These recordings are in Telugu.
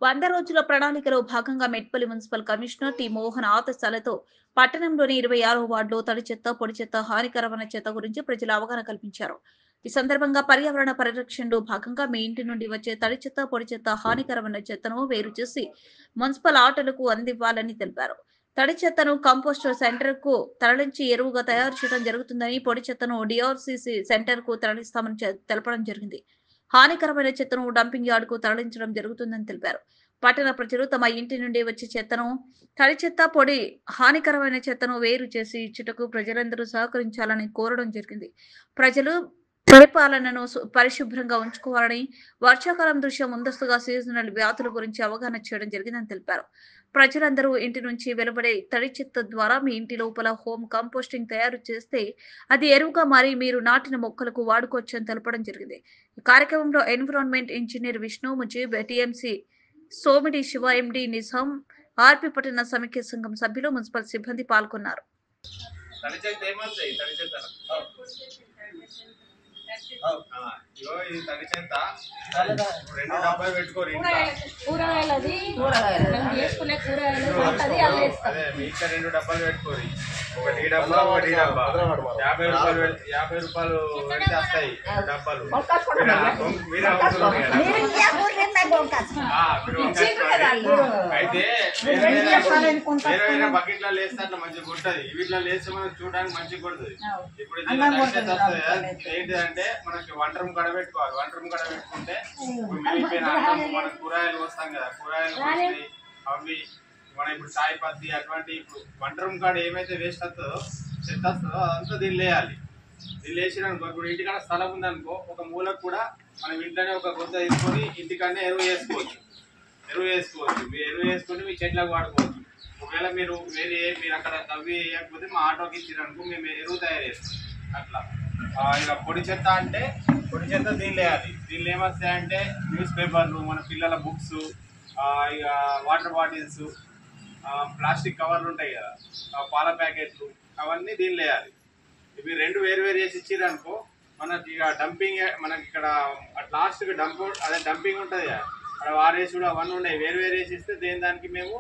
100 రోజుల ప్రణాళికలో భాగంగా Metpally municipal commissioner T Mohan ఆదేశాలతో పట్టణంలోని 26వ వార్డులో తడి చెత్త, పొడి చెత్త, హానికరమైన చెత్త గురించి ప్రజల అవగాహన కల్పించారు. ఈ సందర్భంగా పర్యావరణ పరిరక్షణలో భాగంగా మీ ఇంటి నుండి వచ్చే తడి చెత్త, పొడి చెత్త, హానికరమైన చెత్తను వేరు చేసి మున్సిపల్ ఆటోలకు అందివ్వాలని తెలిపారు. తడి చెత్తను కంపోస్టర్ సెంటర్ కు తరలించి ఎరువుగా తయారు చేయడం జరుగుతుందని, పొడి చెత్తను డిఆర్సీసీ సెంటర్ కు తరలిస్తామని తెలపడం జరిగింది. హానికరమైన చెత్తను డంపింగ్ యార్డ్ కు తరలించడం జరుగుతుందని తెలిపారు. పట్టణ ప్రజలు తమ ఇంటి నుండి వచ్చే చెత్తను, తడి చెత్త, పొడి హానికరమైన చెత్తను వేరు చేసి ఇచ్చుటకు ప్రజలందరూ సహకరించాలని కోరడం జరిగింది. ప్రజలు పరిపాలనను పరిశుభ్రంగా ఉంచుకోవాలని, వర్షాకాలం దృష్ట్యా ముందస్తుగా సీజనల్ వ్యాధుల గురించి అవగాహన చేయడం జరిగిందని తెలిపారు. ప్రజలందరూ ఇంటి నుంచి వెలువడే తడి చెత్త ద్వారా మీ ఇంటి లోపల హోమ్ కంపోస్టింగ్ తయారు చేస్తే అది ఎరువుగా మారి మీరు నాటిన మొక్కలకు వాడుకోవచ్చని తెలపడం జరిగింది. ఈ కార్యక్రమంలో environment engineer Vishnu Mujeeb, TMC Somidi Shiva, MD Nizam, RP పట్టణ సమైక్య సంఘం సభ్యులు, మున్సిపల్ సిబ్బంది పాల్గొన్నారు. కూరగాయలది మేము చేసుకునే కూరగాయలు మిగతా 2 డబ్బాలు పెట్టుకోరి. ఒకటి ఈ డబ్బా, ఒకటి ఈ డబ్బా. 50 రూపాయలు పెడితే వస్తాయి డబ్బాలు. అయితే వేరే బకెట్లలో వేస్తే అట్లా మంచిగా కొడుతుంది. వీటిలో వేస్తే మనకు చూడడానికి మంచిగా కొడుతుంది. ఇప్పుడు ఏంటిదంటే మనకి వంట రూమ్ కడ పెట్టుకోవాలి. వంట రూమ్ కడ పెట్టుకుంటే మిగిలిపోయిన అన్నం మనం కూరగాయలు వస్తాం కదా, కూరగాయలు అవి మనం ఇప్పుడు చాయ్ పత్తి అటువంటి ఇప్పుడు వంట రూమ్ కాడ ఏమైతే వేస్ట్ వస్తుందో, చెత్త వస్తుందో అదంతా దీన్ని వేయాలి. దీన్ని వేసినానుకో, ఇప్పుడు ఇంటికాడ స్థలం ఉందనుకో, ఒక మూలకు కూడా మనం ఇంట్లోనే ఒక గుంత తీసుకొని ఇంటికాడనే ఎరువు వేసుకోవచ్చు. మీరు ఎరువు వేసుకొని మీ చెట్లకు వాడుకోవచ్చు. ఒకవేళ మీరు అక్కడ తవ్వి వేయకపోతే మా ఆటోకి ఇచ్చిరనుకో మేము ఎరువు తయారు చేస్తాం. అట్లా ఇక పొడి చెత్త అంటే పొడి చెత్త దీనిలో వేయాలి. దీనిలో ఏమొస్తాయంటే న్యూస్ పేపర్లు, మన పిల్లల బుక్స్, ఇక వాటర్ బాటిల్స్, ప్లాస్టిక్ కవర్లు ఉంటాయి కదా, పాల ప్యాకెట్లు, అవన్నీ దీనిలో వేయాలి. ఇవి 2 వేరు చేసి ఇచ్చిరనుకో మనకి ఇక డంపింగ్, మనకి ఇక్కడ లాస్ట్కి డంపింగ్ ఉంటుంది కదా, అక్కడ వారేసి కూడా అవన్నీ ఉన్నాయి. వేరు వేసి ఇస్తే దానికి మేము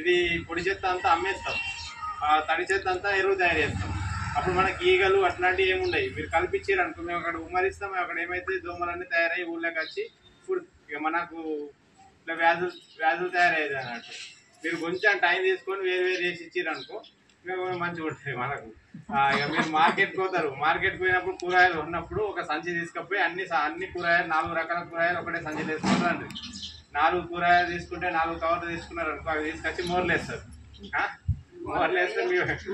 ఇది పొడి చెత్త అంతా అమ్మేస్తాం, తడి చెత్త అంతా ఎరువు తయారు చేస్తాం. అప్పుడు మనకి ఈగలు అట్లాంటివి ఏముండవు. మీరు కల్పించారు అనుకో, మేము అక్కడ ఉమ్మరిస్తాం. అక్కడ ఏమైతే దోమలన్నీ తయారయ్యి ఊళ్ళోకి వచ్చి ఫుడ్ ఇక మనకు ఇట్లా వ్యాధులు తయారయ్యేది అన్నట్టు. మీరు కొంచెం టైం తీసుకొని వేరు చేసి ఇచ్చారు అనుకో మేము మంచిగా ఉంటుంది మనకు. ఇక మీరు మార్కెట్కి పోతారు, మార్కెట్కి పోయినప్పుడు కూరగాయలు ఉన్నప్పుడు ఒక సంచి తీసుకపోయి అన్ని కూరగాయలు 4 రకాల కూరగాయలు ఒకటే సంచి తీసుకుంటారండి. 4 కూరగాయలు తీసుకుంటే 4 కవర్లు తీసుకున్నారు అనుకో, అవి తీసుకొచ్చి మోర్లు వేస్తారు. మోర్లు వేస్తే